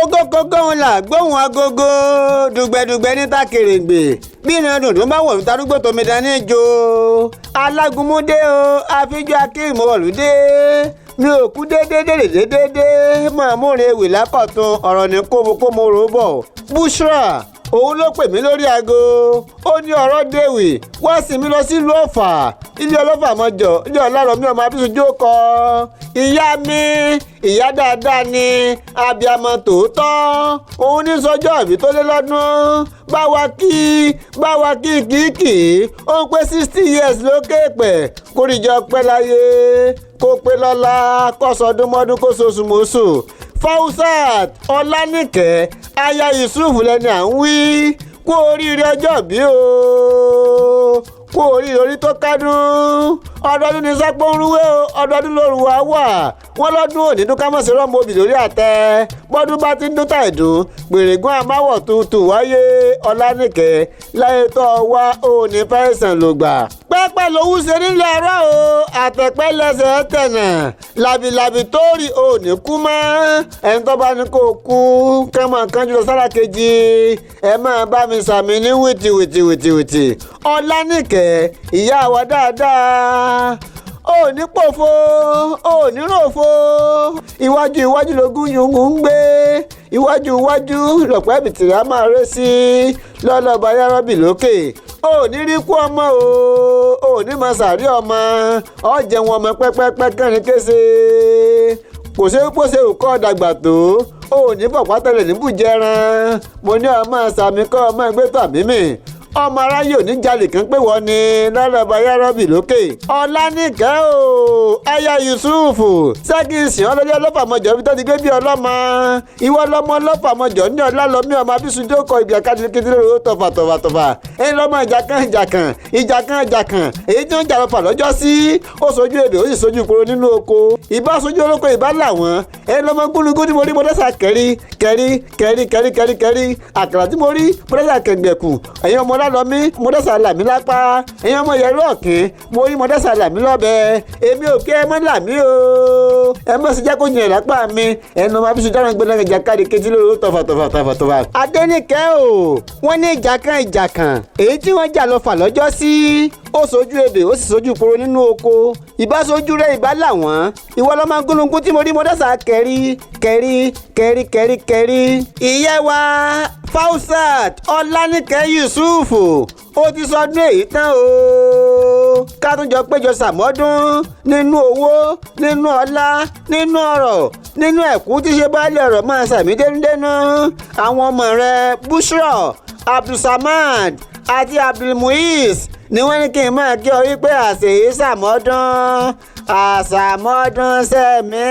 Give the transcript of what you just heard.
kókó wọn là gbóhùn agogo dùgbẹ̀dùgbẹ̀ níta kèrèǹgbè bí iná dùndún bá wọ̀ darúgbó tómi dání jo alágúnmúdé o àfijọ́ akéwìmọ̀wọ̀lúdé mi ò kú dédé máa múre ewì lákọ̀tún ọ̀rọ̀ ní kómokómo rò bọ̀ Bushirah òun ló pè mí lórí aago ó ní ọ̀rọ̀ dèwì wá sí mi lọ sílùú Ọ̀fà ilé ọlọ́fà mọ́jọ ilé ọlọ́rọ̀ mi ọmọ abísùnjó kọ ìyá mi ìyá dáadáa ni abiyamọ tòótọ́ òun ní sọjọ́ ìbí tó lé lọ́dún báwa kí kìkì ó ń pé 60 years lókè pẹ̀ kórìjọ pẹ́ láyé kó pé lọ́lá kó sọdúnmọ́dún kó soṣù mọ́sù Fausat Ọlánìkẹ́ aya Yusuf lẹni à ń wí kú oríire ọjọ́ bí o kú oríire orí tó kádùn ọdọọdún ní sápọ̀ ń rúwé o ọdọọdún lóru wa wà wọ́n lọ́dún òní dún ká mọ̀ sí rọ́mọ obì lórí àtẹ bọ́dún bá ti ń dún tàìdùn gbèrègún àmáwọ̀ tuntun wáyé Ọlánìkẹ́ láyé tó wá òní fẹ́sàn ló gbà pẹ́pẹ́ lówó ṣe nílẹ̀ ẹ̀rọ o àtẹ̀pẹ́ lẹ́sẹ̀ tẹ̀nà làbìlàbì tó rí òní kú mọ́ ẹni tó bá ní kó kú kẹ́mọ̀ kan jùlọ sára kejì ẹ máa bá mi sàmì ní wìtìwìtì Ọlánìkẹ́ ìyá wa dáadáa ó ní pòfo ó ní ròfo iwájú lógún yungun ń gbé iwájú lọ̀pọ̀ ẹ̀bìtìrì á máa ré sí lọ́lọ́ba yárọ́bì lókè ó ní rí kú ọmọ ó ní máa sàrí ọmọ ó jẹun ọmọ pẹ́pẹ́pẹ́ kẹrin kése kò ṣe é pòṣe òkọ́ dàgbà tó ó ní bọ̀pá tẹ̀lé níbùjẹran mo ní ọmọ sàmì kọ́ ọmọ ẹgbẹ́ tàbí mi ọmọ aráyé ò ní jalè kan pé wọ́n ní lọ́lọ́ba yárọ́bì lókè Ọlánìkẹ́ o aya Yusuf ṣẹ́kìsì ọlọ́jọ́ ọlọ́fàmọ́jọ́ bí tó ti gbé bí ọlọ́mọ ìwọ lọ́mọ ọlọ́fàmọ́jọ́ ní ọlálọ́mí ọmọ abísùnjó kọ ibi àkàdìkìtì lórí tọ̀fàtọ̀fà ẹni lọ́mọ ìjàkan èyí tí ó ń jà lọ́fà lọ́jọ́ sí ó sojú èdè ó sì sojú ìkoro nínú oko ìbá sojú olóko ìbá làwọn ẹni lọ́mọ gúnlugún tí mo rí mo dẹ́sà kẹ́rí àkàrà tí mo rí mo dẹ́sà kẹ̀gbẹ̀kù ẹ̀yin ọmọ lọ́mí mọ́dẹ́sà làmí lápá ẹ̀yin ọmọ yẹ̀rọ ọ̀kìn mo rí mọ́dẹ́sà làmí lọ́bẹ èmi ò kí ẹ mọ́ làmí o ẹ mọ́ sí jákò yẹn lápá mi ẹnu ọmọ abísùn dáná gbẹ́lẹ́ ìjà káàdì kejì lóru tọ̀fà. Adéníkẹ́ o wọ́n ní ìjàkan èyí tí wọ́n jà lọ fà lọ́jọ́ sí ó sojú ebè ó sì sojú ìporo nínú oko ìbá sojú rẹ̀ ìbá làwọn ìwọ lọ́mọ gúnlùngún tí mo rí mọ́dẹ́sà kẹ́rí ìyá wa Fausat Ọlánìkẹ́ Yusuf ó ti sọdún èyí tán o ká tún jọ péjọ sàmọ́dún nínú owó nínú ọlá nínú ọrọ̀ nínú ẹ̀kú tí ṣe báálẹ̀ ọ̀rọ̀ máa sàmì dénúdénú àwọn ọmọ rẹ̀ Bushirah Abdulsamad àti Abdulmuiz ni wọ́n ní kí n máa kí ọ wípé àṣèyí sàmọ́dún sẹ́mi.